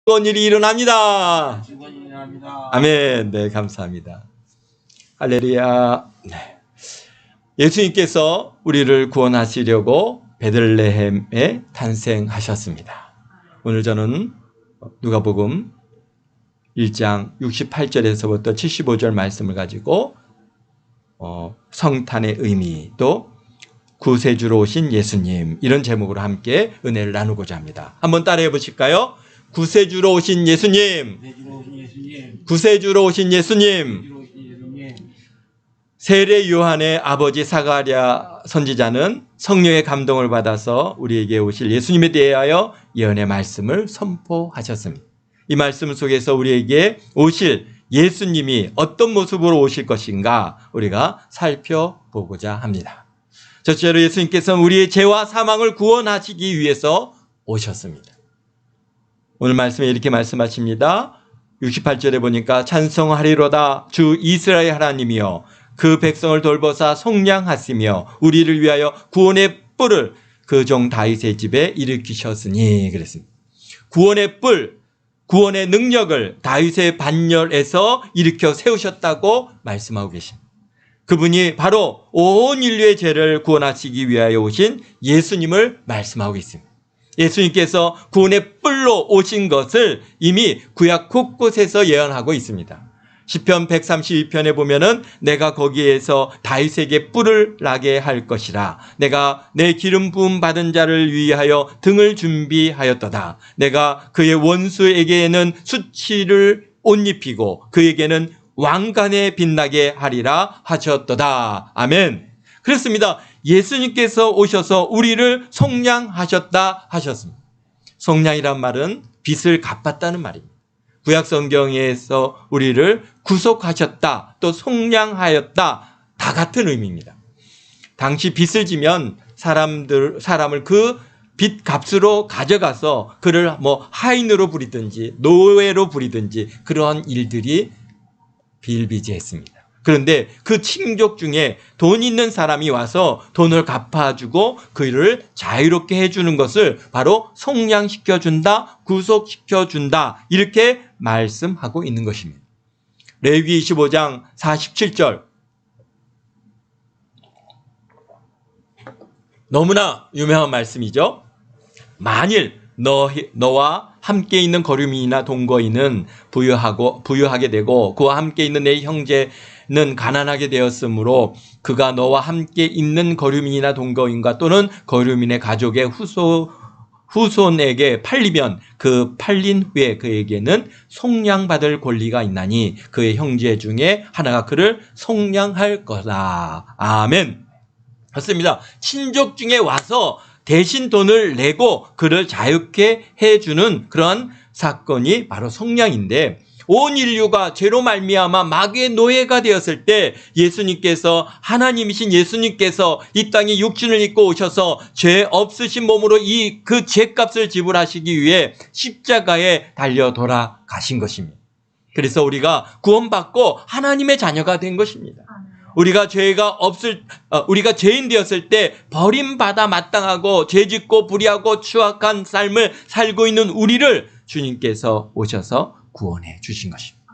놀라운 일이 일어납니다. 증거는 일어납니다. 아멘. 네, 감사합니다. 할렐루야. 네. 예수님께서 우리를 구원하시려고 베들레헴에 탄생하셨습니다. 오늘 저는 누가복음 1장 68절에서부터 75절 말씀을 가지고 성탄의 의미, 또 구세주로 오신 예수님, 이런 제목으로 함께 은혜를 나누고자 합니다. 한번 따라해 보실까요? 구세주로 오신 예수님, 구세주로 오신 예수님. 세례 요한의 아버지 사가랴 선지자는 성령의 감동을 받아서 우리에게 오실 예수님에 대하여 예언의 말씀을 선포하셨습니다. 이 말씀 속에서 우리에게 오실 예수님이 어떤 모습으로 오실 것인가 우리가 살펴보고자 합니다. 첫째로 예수님께서는 우리의 죄와 사망을 구원하시기 위해서 오셨습니다. 오늘 말씀에 이렇게 말씀하십니다. 68절에 보니까 찬송하리로다 주 이스라엘 하나님이여 그 백성을 돌보사 속량하시며 우리를 위하여 구원의 뿔을 그 종 다윗의 집에 일으키셨으니 그랬습니다. 구원의 뿔, 구원의 능력을 다윗의 반열에서 일으켜 세우셨다고 말씀하고 계십니다. 그분이 바로 온 인류의 죄를 구원하시기 위하여 오신 예수님을 말씀하고 있습니다. 예수님께서 구원의 뿔로 오신 것을 이미 구약 곳곳에서 예언하고 있습니다. 시편 132편에 보면은 내가 거기에서 다윗에게 뿔을 나게 할 것이라. 내가 내 기름 부음 받은 자를 위하여 등을 준비하였도다. 내가 그의 원수에게는 수치를 옷 입히고 그에게는 왕관에 빛나게 하리라 하셨도다. 아멘. 그렇습니다. 예수님께서 오셔서 우리를 속량하셨다 하셨습니다. 속량이란 말은 빚을 갚았다는 말입니다. 구약 성경에서 우리를 구속하셨다, 또 속량하였다, 다 같은 의미입니다. 당시 빚을 지면 사람을 그 빚 값으로 가져가서 그를 하인으로 부리든지 노예로 부리든지 그런 일들이 비일비재했습니다. 그런데 그 친족 중에 돈 있는 사람이 와서 돈을 갚아주고 그를 자유롭게 해주는 것을 바로 속량시켜준다, 구속시켜준다, 이렇게 말씀하고 있는 것입니다. 레위기 25장 47절. 너무나 유명한 말씀이죠. 만일 너와 함께 있는 거류민이나 동거인은 부유하게 되고 그와 함께 있는 내 형제는 가난하게 되었으므로 그가 너와 함께 있는 거류민이나 동거인과 또는 거류민의 가족의 후손에게 팔리면 그 팔린 후에 그에게는 속량받을 권리가 있나니 그의 형제 중에 하나가 그를 속량할 거다. 아멘. 그렇습니다. 친족 중에 와서 대신 돈을 내고 그를 자유케 해주는 그런 사건이 바로 속량인데, 온 인류가 죄로 말미암아 마귀의 노예가 되었을 때 예수님께서, 하나님이신 예수님께서 이 땅에 육신을 입고 오셔서 죄 없으신 몸으로 그 죄값을 지불하시기 위해 십자가에 달려 돌아가신 것입니다. 그래서 우리가 구원받고 하나님의 자녀가 된 것입니다. 우리가 우리가 죄인 되었을 때 버림받아 마땅하고 죄짓고 불의하고 추악한 삶을 살고 있는 우리를 주님께서 오셔서 구원해 주신 것입니다.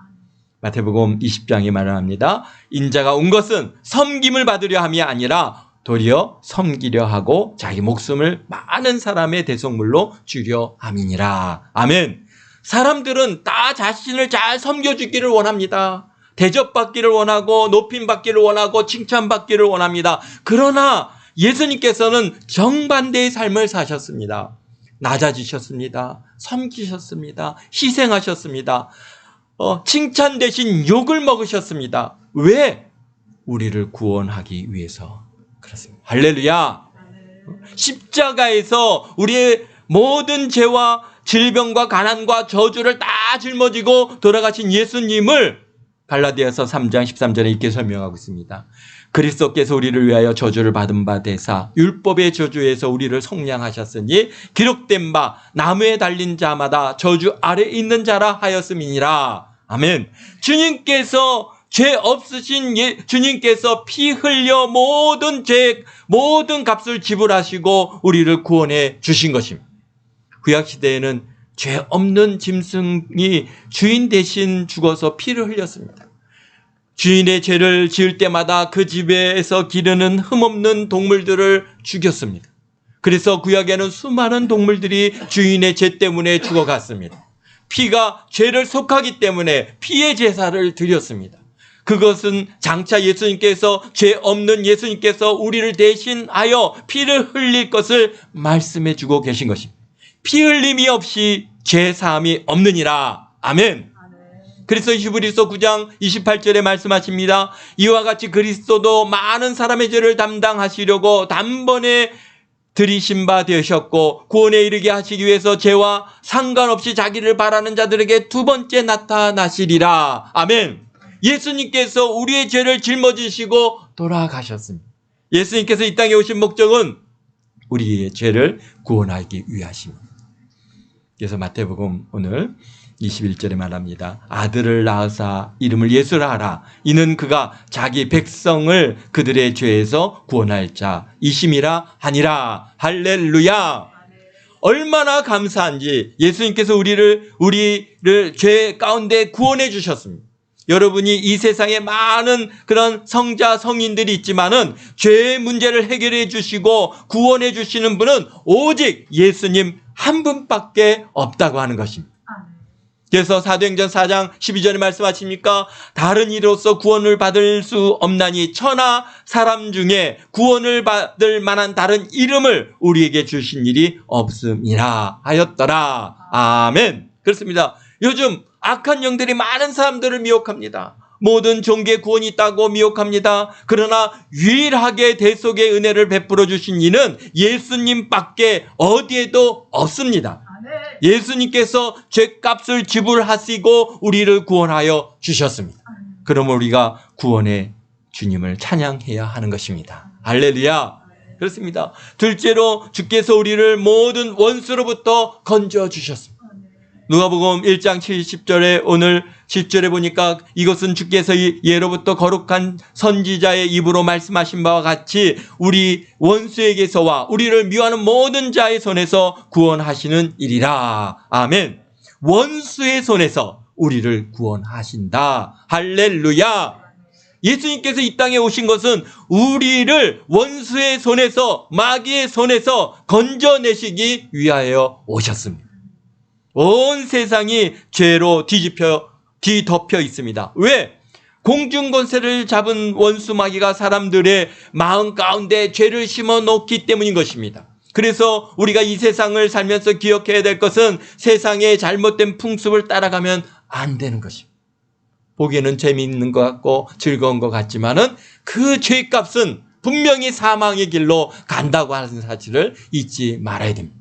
마태복음 20장에 말합니다. 인자가 온 것은 섬김을 받으려 함이 아니라 도리어 섬기려 하고 자기 목숨을 많은 사람의 대속물로 주려 함이니라. 아멘. 사람들은 다 자신을 잘 섬겨주기를 원합니다. 대접받기를 원하고 높임받기를 원하고 칭찬받기를 원합니다. 그러나 예수님께서는 정반대의 삶을 사셨습니다. 낮아지셨습니다. 섬기셨습니다. 희생하셨습니다. 칭찬 대신 욕을 먹으셨습니다. 왜? 우리를 구원하기 위해서 그렇습니다. 할렐루야. 십자가에서 우리의 모든 죄와 질병과 가난과 저주를 다 짊어지고 돌아가신 예수님을 갈라디아서 3장 13절에 이렇게 설명하고 있습니다. 그리스도께서 우리를 위하여 저주를 받은 바 되사 율법의 저주에서 우리를 속량하셨으니 기록된 바 나무에 달린 자마다 저주 아래 있는 자라 하였음이니라. 아멘. 주님께서 죄 없으신 주님께서 피 흘려 모든 값을 지불하시고 우리를 구원해 주신 것입니다. 구약 시대에는 죄 없는 짐승이 주인 대신 죽어서 피를 흘렸습니다. 주인의 죄를 지을 때마다 그 집에서 기르는 흠없는 동물들을 죽였습니다. 그래서 구약에는 수많은 동물들이 주인의 죄 때문에 죽어갔습니다. 피가 죄를 속하기 때문에 피의 제사를 드렸습니다. 그것은 장차 예수님께서 죄 없는 예수님께서 우리를 대신하여 피를 흘릴 것을 말씀해 주고 계신 것입니다. 피 흘림이 없이 죄 사함이 없느니라. 아멘. 그래서 히브리서 9장 28절에 말씀하십니다. 이와 같이 그리스도도 많은 사람의 죄를 담당하시려고 단번에 들이신 바 되셨고 구원에 이르게 하시기 위해서 죄와 상관없이 자기를 바라는 자들에게 두 번째 나타나시리라. 아멘. 예수님께서 우리의 죄를 짊어지시고 돌아가셨습니다. 예수님께서 이 땅에 오신 목적은 우리의 죄를 구원하기 위하십니다. 그래서 마태복음 오늘 21절에 말합니다. 아들을 낳으사 이름을 예수라 하라. 이는 그가 자기 백성을 그들의 죄에서 구원할 자이심이라 하니라. 할렐루야. 얼마나 감사한지 예수님께서 우리를 죄 가운데 구원해 주셨습니다. 여러분이 이 세상에 많은 그런 성자 성인들이 있지만은 죄의 문제를 해결해 주시고 구원해 주시는 분은 오직 예수님 한 분밖에 없다고 하는 것입니다. 그래서 사도행전 4장 12절에 말씀하십니까? 다른 이로서 구원을 받을 수 없나니 천하 사람 중에 구원을 받을 만한 다른 이름을 우리에게 주신 일이 없음이라 하였더라. 아멘. 그렇습니다. 요즘 악한 영들이 많은 사람들을 미혹합니다. 모든 종교에 구원이 있다고 미혹합니다. 그러나 유일하게 대속의 은혜를 베풀어 주신 이는 예수님밖에 어디에도 없습니다. 예수님께서 죄값을 지불하시고 우리를 구원하여 주셨습니다. 그럼 우리가 구원의 주님을 찬양해야 하는 것입니다. 할렐루야. 그렇습니다. 둘째로 주께서 우리를 모든 원수로부터 건져 주셨습니다. 누가복음 1장 70절에 오늘 10절에 보니까 이것은 주께서 예로부터 거룩한 선지자의 입으로 말씀하신 바와 같이 우리 원수에게서와 우리를 미워하는 모든 자의 손에서 구원하시는 일이라. 아멘. 원수의 손에서 우리를 구원하신다. 할렐루야. 예수님께서 이 땅에 오신 것은 우리를 원수의 손에서 마귀의 손에서 건져내시기 위하여 오셨습니다. 온 세상이 죄로 뒤덮여 있습니다. 왜? 공중권세를 잡은 원수 마귀가 사람들의 마음 가운데 죄를 심어 놓기 때문인 것입니다. 그래서 우리가 이 세상을 살면서 기억해야 될 것은 세상의 잘못된 풍습을 따라가면 안 되는 것입니다. 보기에는 재미있는 것 같고 즐거운 것 같지만은 그 죄값은 분명히 사망의 길로 간다고 하는 사실을 잊지 말아야 됩니다.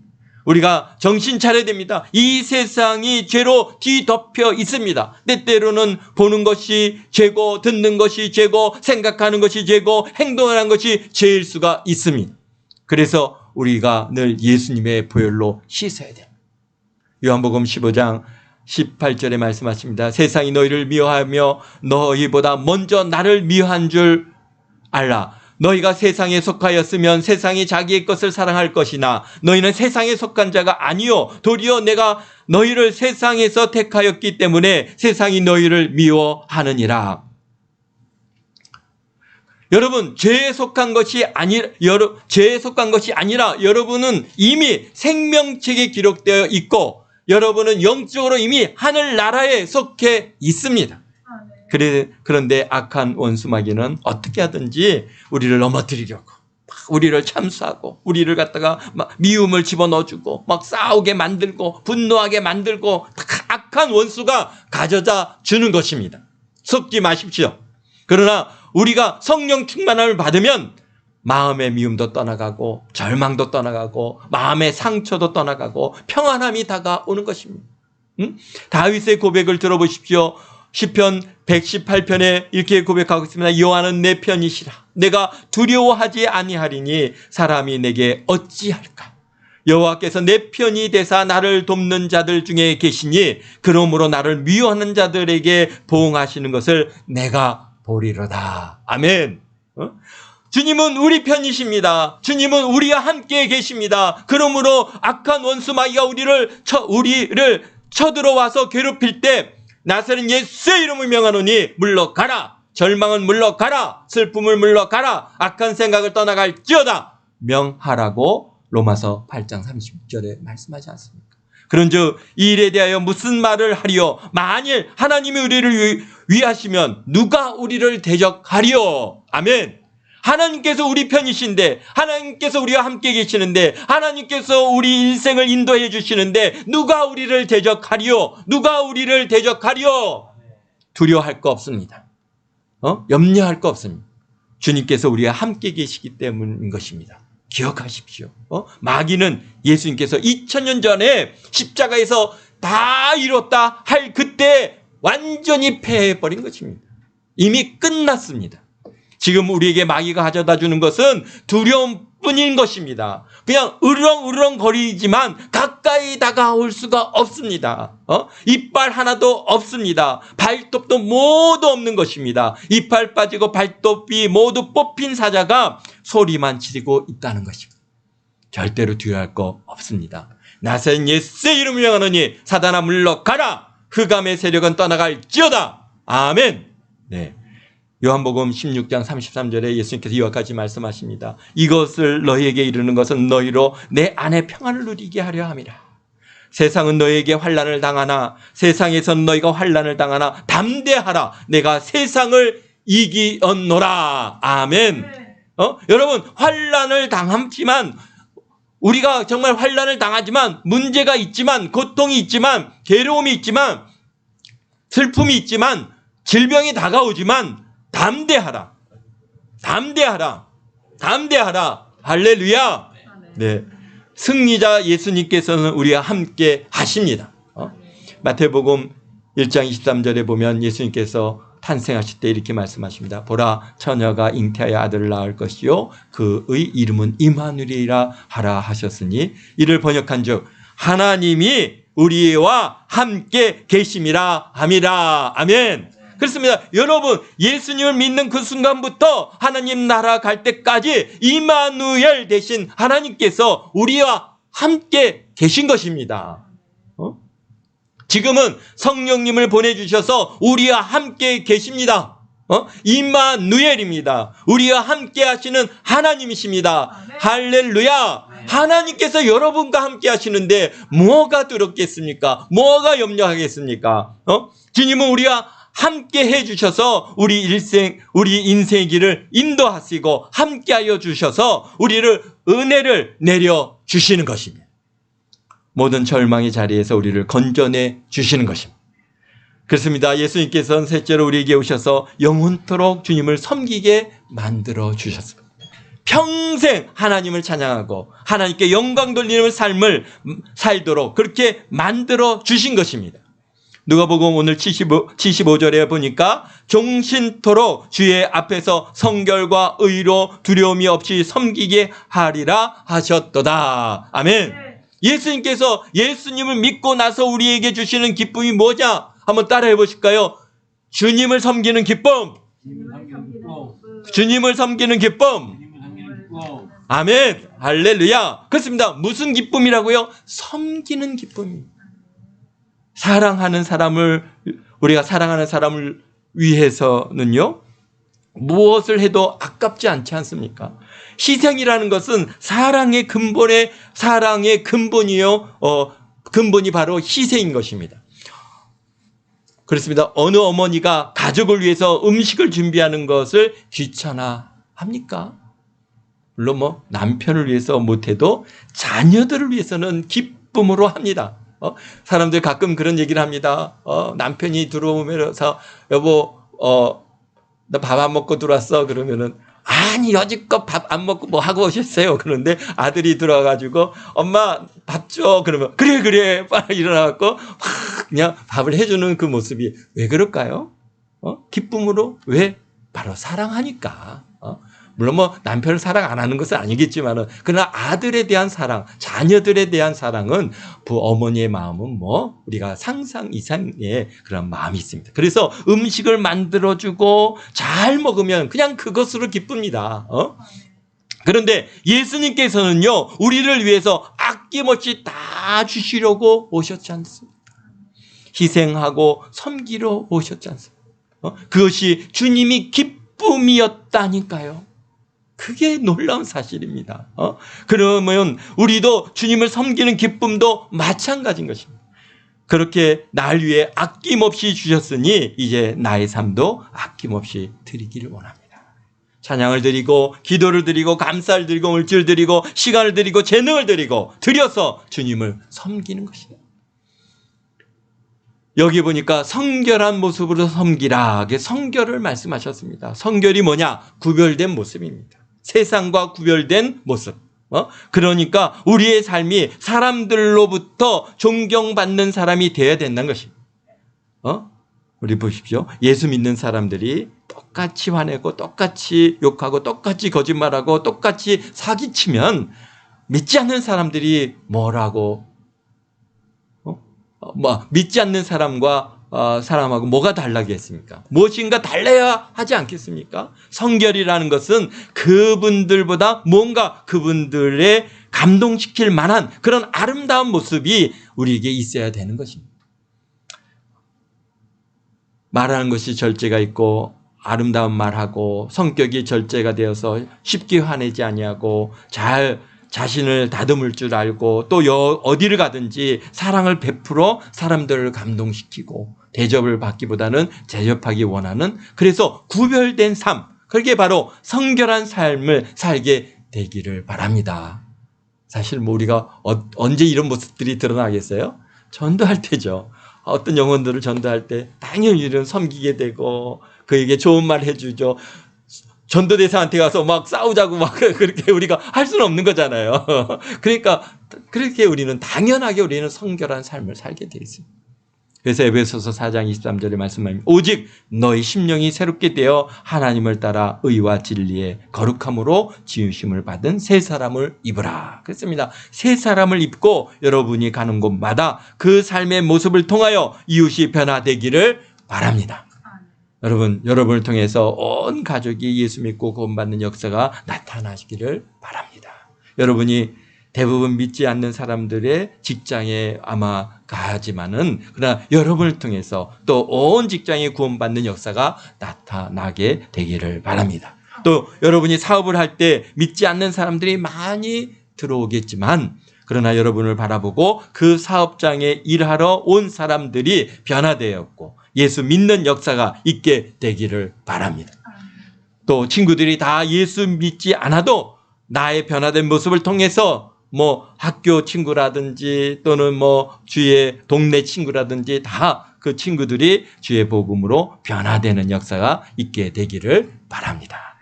우리가 정신 차려야 됩니다. 이 세상이 죄로 뒤덮여 있습니다. 때때로는 보는 것이 죄고 듣는 것이 죄고 생각하는 것이 죄고 행동하는 것이 죄일 수가 있습니다. 그래서 우리가 늘 예수님의 보혈로 씻어야 됩니다. 요한복음 15장 18절에 말씀하십니다. 세상이 너희를 미워하며 너희보다 먼저 나를 미워한 줄 알라. 너희가 세상에 속하였으면 세상이 자기의 것을 사랑할 것이나 너희는 세상에 속한 자가 아니요 도리어 내가 너희를 세상에서 택하였기 때문에 세상이 너희를 미워하느니라. 여러분, 죄에 속한 것이 아니라 여러분은 이미 생명책에 기록되어 있고 여러분은 영적으로 이미 하늘나라에 속해 있습니다. 그런데 악한 원수 마귀는 어떻게 하든지 우리를 넘어뜨리려고 우리를 참수하고 우리를 갖다가 막 미움을 집어넣어주고 막 싸우게 만들고 분노하게 만들고 악한 원수가 가져다 주는 것입니다. 속지 마십시오. 그러나 우리가 성령 충만함을 받으면 마음의 미움도 떠나가고 절망도 떠나가고 마음의 상처도 떠나가고 평안함이 다가오는 것입니다. 다윗의 고백을 들어보십시오. 시편 118편에 이렇게 고백하고 있습니다. 여호와는 내 편이시라. 내가 두려워하지 아니하리니 사람이 내게 어찌할까. 여호와께서 내 편이 되사 나를 돕는 자들 중에 계시니 그러므로 나를 미워하는 자들에게 보응하시는 것을 내가 보리로다. 아멘. 주님은 우리 편이십니다. 주님은 우리와 함께 계십니다. 그러므로 악한 원수 마귀가 우리를 쳐들어와서 괴롭힐 때 나사렛 예수의 이름을 명하노니 물러가라. 절망은 물러가라. 슬픔을 물러가라. 악한 생각을 떠나갈지어다. 명하라고 로마서 8장 30절에 말씀하지 않습니까? 그런즉 이 일에 대하여 무슨 말을 하리요? 만일 하나님이 우리를 위하시면 누가 우리를 대적하리요? 아멘. 하나님께서 우리 편이신데, 하나님께서 우리와 함께 계시는데, 하나님께서 우리 인생을 인도해 주시는데 누가 우리를 대적하리요? 누가 우리를 대적하리요? 두려워할 거 없습니다. 염려할 거 없습니다. 주님께서 우리와 함께 계시기 때문인 것입니다. 기억하십시오. 마귀는 예수님께서 2000년 전에 십자가에서 다 이뤘다 할 그때 완전히 패해버린 것입니다. 이미 끝났습니다. 지금 우리에게 마귀가 가져다 주는 것은 두려움뿐인 것입니다. 그냥 으르렁거리지만 가까이 다가올 수가 없습니다. 이빨 하나도 없습니다. 발톱도 모두 없는 것입니다. 이빨 빠지고 발톱이 모두 뽑힌 사자가 소리만 지르고 있다는 것입니다. 절대로 두려워할 거 없습니다. 나사렛 예수의 이름을 명하노니 사단아 물러가라. 흑암의 세력은 떠나갈지어다. 아멘. 네. 요한복음 16장 33절에 예수님께서 이와 같이 말씀하십니다. 이것을 너희에게 이르는 것은 너희로 내 안에 평안을 누리게 하려 함이라. 세상은 너희에게 환난을 당하나 세상에선 너희가 환난을 당하나 담대하라. 내가 세상을 이기었노라. 아멘. 여러분, 환난을 당하지만, 우리가 정말 환난을 당하지만, 문제가 있지만, 고통이 있지만, 괴로움이 있지만, 슬픔이 있지만, 질병이 다가오지만 담대하라. 담대하라. 담대하라. 할렐루야. 네. 승리자 예수님께서는 우리와 함께 하십니다. 마태복음 1장 23절에 보면 예수님께서 탄생하실 때 이렇게 말씀하십니다. 보라, 처녀가 잉태하여 아들을 낳을 것이요 그의 이름은 임마누엘이라 하라 하셨으니, 이를 번역한즉 하나님이 우리와 함께 계심이라 함이라. 아멘. 그렇습니다. 여러분, 예수님을 믿는 그 순간부터 하나님 나라 갈 때까지 임마누엘 대신 하나님께서 우리와 함께 계신 것입니다. 지금은 성령님을 보내주셔서 우리와 함께 계십니다. 임마누엘입니다. 우리와 함께 하시는 하나님이십니다. 아멘. 할렐루야. 아멘. 하나님께서 여러분과 함께 하시는데 뭐가 두렵겠습니까? 뭐가 염려하겠습니까? 주님은 우리와 함께 해주셔서 우리 인생의 길을 인도하시고 함께하여 주셔서 우리를 은혜를 내려주시는 것입니다. 모든 절망의 자리에서 우리를 건져내 주시는 것입니다. 그렇습니다. 예수님께서는 셋째로 우리에게 오셔서 영원토록 주님을 섬기게 만들어 주셨습니다. 평생 하나님을 찬양하고 하나님께 영광 돌리는 삶을 살도록 그렇게 만들어 주신 것입니다. 누가복음 오늘 75절에 보니까 종신토록 주의 앞에서 성결과 의로 두려움이 없이 섬기게 하리라 하셨도다. 아멘. 예수님께서 예수님을 믿고 나서 우리에게 주시는 기쁨이 뭐냐? 한번 따라해 보실까요? 주님을 섬기는 기쁨. 주님을 섬기는 기쁨. 아멘. 할렐루야. 그렇습니다. 무슨 기쁨이라고요? 섬기는 기쁨입니다. 우리가 사랑하는 사람을 위해서는요, 무엇을 해도 아깝지 않지 않습니까? 희생이라는 것은 사랑의 근본이요, 근본이 바로 희생인 것입니다. 그렇습니다. 어느 어머니가 가족을 위해서 음식을 준비하는 것을 귀찮아합니까? 물론 남편을 위해서 못해도 자녀들을 위해서는 기쁨으로 합니다. 사람들 가끔 그런 얘기를 합니다. 남편이 들어오면서 여보, 나 밥 안 먹고 들어왔어. 그러면은 아니 여지껏 밥 안 먹고 뭐 하고 오셨어요. 그런데 아들이 들어와가지고 엄마 밥 줘. 그러면 그래 빨리 일어나갖고 확 그냥 밥을 해주는 그 모습이 왜 그럴까요? 기쁨으로 왜? 바로 사랑하니까. 물론 뭐 남편을 사랑 안 하는 것은 아니겠지만은 그러나 아들에 대한 사랑, 자녀들에 대한 사랑은 어머니의 마음은 뭐 우리가 상상 이상의 그런 마음이 있습니다. 그래서 음식을 만들어주고 잘 먹으면 그냥 그것으로 기쁩니다. 그런데 예수님께서는요, 우리를 위해서 아낌없이 다 주시려고 오셨지 않습니까? 희생하고 섬기러 오셨지 않습니까? 그것이 주님이 기쁨이었다니까요. 그게 놀라운 사실입니다. 그러면 우리도 주님을 섬기는 기쁨도 마찬가지인 것입니다. 그렇게 날 위해 아낌없이 주셨으니 이제 나의 삶도 아낌없이 드리기를 원합니다. 찬양을 드리고 기도를 드리고 감사를 드리고 물질을 드리고 시간을 드리고 재능을 드려서 주님을 섬기는 것이에요. 여기 보니까 성결한 모습으로 섬기라. 성결을 말씀하셨습니다. 성결이 뭐냐? 구별된 모습입니다. 세상과 구별된 모습. 그러니까 우리의 삶이 사람들로부터 존경받는 사람이 되어야 된다는 것입니다. 우리 보십시오. 예수 믿는 사람들이 똑같이 화내고 똑같이 욕하고 똑같이 거짓말하고 똑같이 사기치면 믿지 않는 사람들이 뭐라고 믿지 않는 사람하고 뭐가 달라겠습니까? 무엇인가 달라야 하지 않겠습니까? 성결이라는 것은 그분들보다 뭔가 그분들의 감동시킬 만한 그런 아름다운 모습이 우리에게 있어야 되는 것입니다. 말하는 것이 절제가 있고 아름다운 말하고 성격이 절제가 되어서 쉽게 화내지 아니하고 잘 자신을 다듬을 줄 알고 또 어디를 가든지 사랑을 베풀어 사람들을 감동시키고 대접을 받기보다는 대접하기 원하는, 그래서 구별된 삶, 그게 바로 성결한 삶을 살게 되기를 바랍니다. 사실 뭐 우리가 언제 이런 모습들이 드러나겠어요? 전도할 때죠. 어떤 영혼들을 전도할 때 당연히 우리는 섬기게 되고 그에게 좋은 말 해주죠. 전도대사한테 가서 막 싸우자고 막 그렇게 우리가 할 수는 없는 거잖아요. 그러니까 그렇게 우리는 당연하게 우리는 성결한 삶을 살게 되어 있습니다. 그래서 에베소서 4장 23절에 말씀합니다. 오직 너희 심령이 새롭게 되어 하나님을 따라 의와 진리의 거룩함으로 지으심을 받은 새 사람을 입으라. 그렇습니다. 새 사람을 입고 여러분이 가는 곳마다 그 삶의 모습을 통하여 이웃이 변화되기를 바랍니다. 여러분을 통해서 온 가족이 예수 믿고 구원받는 역사가 나타나시기를 바랍니다. 여러분이 대부분 믿지 않는 사람들의 직장에 아마 가지만은 그러나 여러분을 통해서 또 온 직장에 구원받는 역사가 나타나게 되기를 바랍니다. 또 여러분이 사업을 할 때 믿지 않는 사람들이 많이 들어오겠지만 그러나 여러분을 바라보고 그 사업장에 일하러 온 사람들이 변화되었고 예수 믿는 역사가 있게 되기를 바랍니다. 또 친구들이 다 예수 믿지 않아도 나의 변화된 모습을 통해서 뭐 학교 친구라든지 또는 뭐 주위의 동네 친구라든지 다 그 친구들이 주의 복음으로 변화되는 역사가 있게 되기를 바랍니다.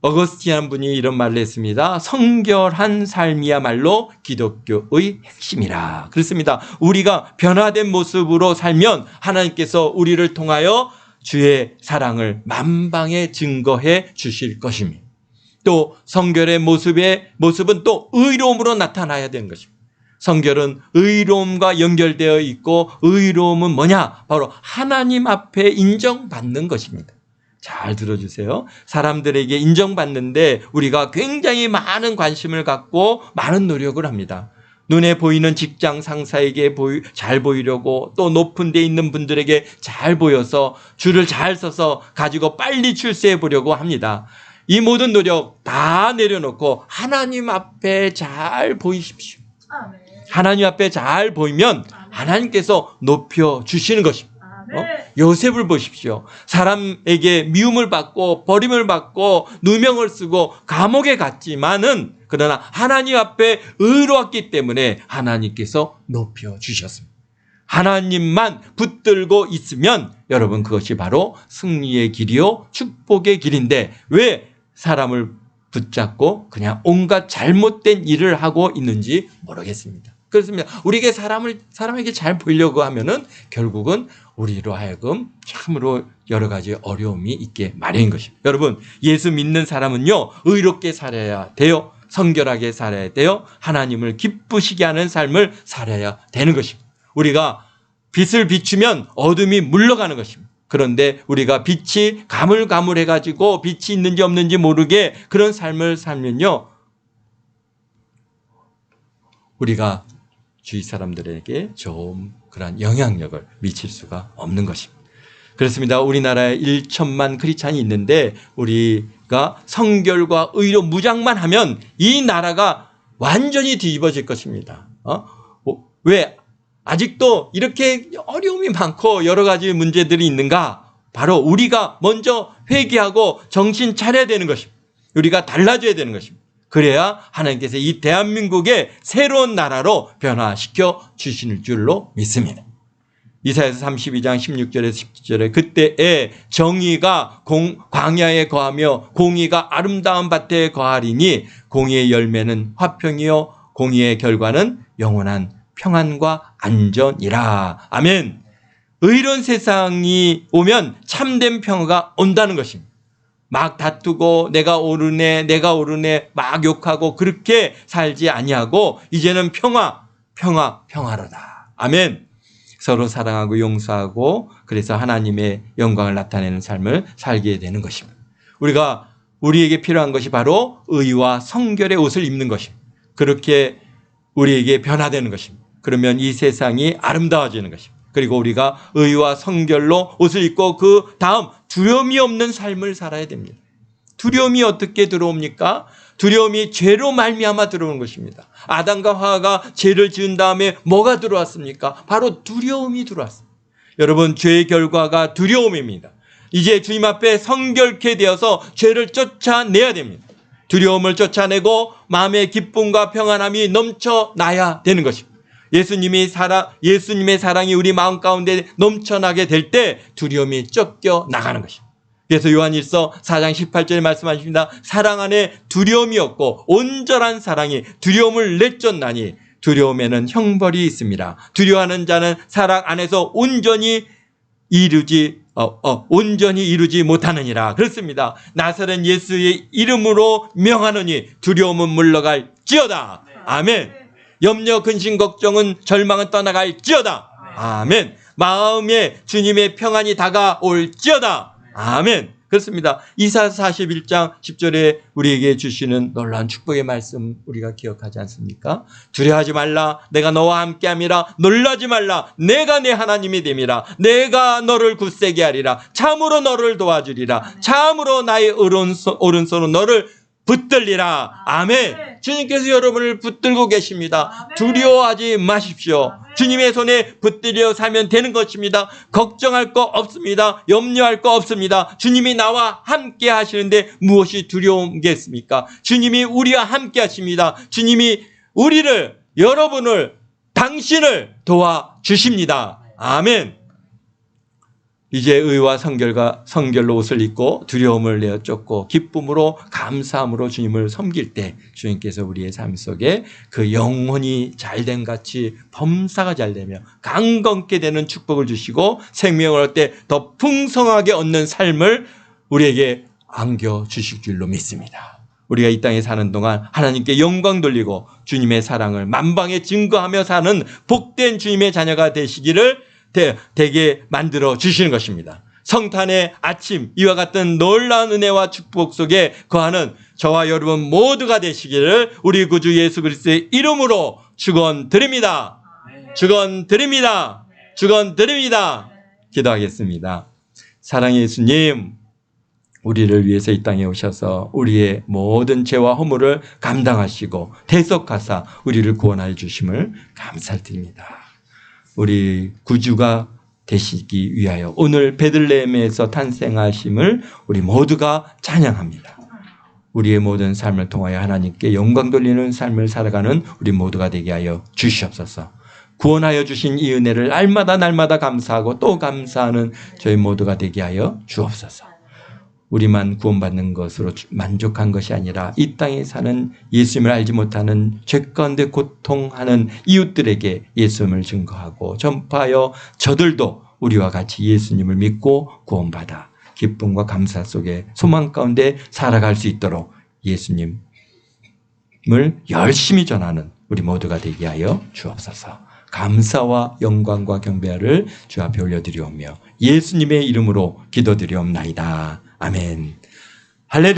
어거스틴 분이 이런 말을 했습니다. 성결한 삶이야말로 기독교의 핵심이라. 그렇습니다. 우리가 변화된 모습으로 살면 하나님께서 우리를 통하여 주의 사랑을 만방에 증거해 주실 것입니다. 또 성결의 모습은 또 의로움으로 나타나야 되는 것입니다. 성결은 의로움과 연결되어 있고 의로움은 뭐냐? 바로 하나님 앞에 인정받는 것입니다. 잘 들어주세요. 사람들에게 인정받는데 우리가 굉장히 많은 관심을 갖고 많은 노력을 합니다. 눈에 보이는 직장 상사에게 잘 보이려고 또 높은 데 있는 분들에게 잘 보여서 줄을 잘 서서 가지고 빨리 출세해 보려고 합니다. 이 모든 노력 다 내려놓고 하나님 앞에 잘 보이십시오. 하나님 앞에 잘 보이면 하나님께서 높여주시는 것입니다. 요셉을 보십시오. 사람에게 미움을 받고 버림을 받고 누명을 쓰고 감옥에 갔지만은 그러나 하나님 앞에 의로웠기 때문에 하나님께서 높여주셨습니다. 하나님만 붙들고 있으면 여러분 그것이 바로 승리의 길이요 축복의 길인데 왜 사람을 붙잡고 그냥 온갖 잘못된 일을 하고 있는지 모르겠습니다. 그렇습니다. 우리에게 사람에게 잘 보이려고 하면은 결국은 우리로 하여금 참으로 여러 가지 어려움이 있게 마련인 것입니다. 여러분, 예수 믿는 사람은요, 의롭게 살아야 돼요. 성결하게 살아야 돼요. 하나님을 기쁘시게 하는 삶을 살아야 되는 것입니다. 우리가 빛을 비추면 어둠이 물러가는 것입니다. 그런데 우리가 빛이 가물가물해가지고 빛이 있는지 없는지 모르게 그런 삶을 살면요, 우리가 주위 사람들에게 좋은 그런 영향력을 미칠 수가 없는 것입니다. 그렇습니다. 우리나라에 1천만 크리스찬이 있는데 우리가 성결과 의로 무장만 하면 이 나라가 완전히 뒤집어질 것입니다. 왜? 아직도 이렇게 어려움이 많고 여러 가지 문제들이 있는가? 바로 우리가 먼저 회개하고 정신 차려야 되는 것입니다. 우리가 달라져야 되는 것입니다. 그래야 하나님께서 이 대한민국의 새로운 나라로 변화시켜 주시는 줄로 믿습니다. 이사야서 32장 16절에서 17절에 그때에 정의가 광야에 거하며 공의가 아름다운 밭에 거하리니 공의의 열매는 화평이요 공의의 결과는 영원한 평안과 안전이라. 아멘. 의로운 세상이 오면 참된 평화가 온다는 것입니다. 막 다투고 내가 옳으네 막 욕하고 그렇게 살지 아니하고 이제는 평화로다. 아멘. 서로 사랑하고 용서하고 그래서 하나님의 영광을 나타내는 삶을 살게 되는 것입니다. 우리에게 필요한 것이 바로 의와 성결의 옷을 입는 것입니다. 그렇게 우리에게 변화되는 것입니다. 그러면 이 세상이 아름다워지는 것입니다. 그리고 우리가 의와 성결로 옷을 입고 그 다음 두려움이 없는 삶을 살아야 됩니다. 두려움이 어떻게 들어옵니까? 두려움이 죄로 말미암아 들어오는 것입니다. 아담과 하와가 죄를 지은 다음에 뭐가 들어왔습니까? 바로 두려움이 들어왔습니다. 여러분, 죄의 결과가 두려움입니다. 이제 주님 앞에 성결케 되어서 죄를 쫓아내야 됩니다. 두려움을 쫓아내고 마음의 기쁨과 평안함이 넘쳐나야 되는 것입니다. 예수님의 사랑이 우리 마음 가운데 넘쳐나게 될 때 두려움이 쫓겨 나가는 것입니다. 그래서 요한일서 4장 18절에 말씀하십니다. 사랑 안에 두려움이 없고 온전한 사랑이 두려움을 내쫓나니 두려움에는 형벌이 있습니다. 두려워하는 자는 사랑 안에서 온전히 이루지 못하느니라. 그렇습니다. 나사렛 예수의 이름으로 명하노니 두려움은 물러갈지어다. 아멘. 염려, 근심, 걱정은 절망은 떠나갈지어다. 아멘. 마음에 주님의 평안이 다가올지어다. 아멘. 그렇습니다. 이사야서 41장 10절에 우리에게 주시는 놀라운 축복의 말씀 우리가 기억하지 않습니까? 두려워하지 말라. 내가 너와 함께함이라. 놀라지 말라. 내가 내 하나님이 됨이라. 내가 너를 굳세게 하리라. 참으로 너를 도와주리라. 참으로 나의 오른손으로 너를 붙들리라. 아멘. 주님께서 여러분을 붙들고 계십니다. 두려워하지 마십시오. 주님의 손에 붙들려 살면 되는 것입니다. 걱정할 거 없습니다. 염려할 거 없습니다. 주님이 나와 함께 하시는데 무엇이 두려움겠습니까? 주님이 우리와 함께 하십니다. 주님이 여러분을, 당신을 도와주십니다. 아멘. 이제 의와 성결로 옷을 입고 두려움을 내어 쫓고 기쁨으로 감사함으로 주님을 섬길 때 주님께서 우리의 삶 속에 그 영혼이 잘된 같이 범사가 잘되며 강건케 되는 축복을 주시고 생명을 얻을 때 더 풍성하게 얻는 삶을 우리에게 안겨주실 줄로 믿습니다. 우리가 이 땅에 사는 동안 하나님께 영광 돌리고 주님의 사랑을 만방에 증거하며 사는 복된 주님의 자녀가 되시기를 되게 만들어 주시는 것입니다. 성탄의 아침, 이와 같은 놀라운 은혜와 축복 속에 거하는 저와 여러분 모두가 되시기를 우리 구주 예수 그리스도의 이름으로 축원드립니다. 축원드립니다. 축원드립니다. 기도하겠습니다. 사랑의 예수님, 우리를 위해서 이 땅에 오셔서 우리의 모든 죄와 허물을 감당하시고 대속하사 우리를 구원하여 주심을 감사드립니다. 우리 구주가 되시기 위하여 오늘 베들레헴에서 탄생하심을 우리 모두가 찬양합니다. 우리의 모든 삶을 통하여 하나님께 영광 돌리는 삶을 살아가는 우리 모두가 되게 하여 주시옵소서. 구원하여 주신 이 은혜를 날마다 감사하고 또 감사하는 저희 모두가 되게 하여 주옵소서. 우리만 구원받는 것으로 만족한 것이 아니라 이 땅에 사는 예수님을 알지 못하는 죄 가운데 고통하는 이웃들에게 예수님을 증거하고 전파하여 저들도 우리와 같이 예수님을 믿고 구원받아 기쁨과 감사 속에 소망 가운데 살아갈 수 있도록 예수님을 열심히 전하는 우리 모두가 되게 하여 주옵소서. 감사와 영광과 경배를 주 앞에 올려드리오며 예수님의 이름으로 기도드리옵나이다. 아멘. 할렐루야.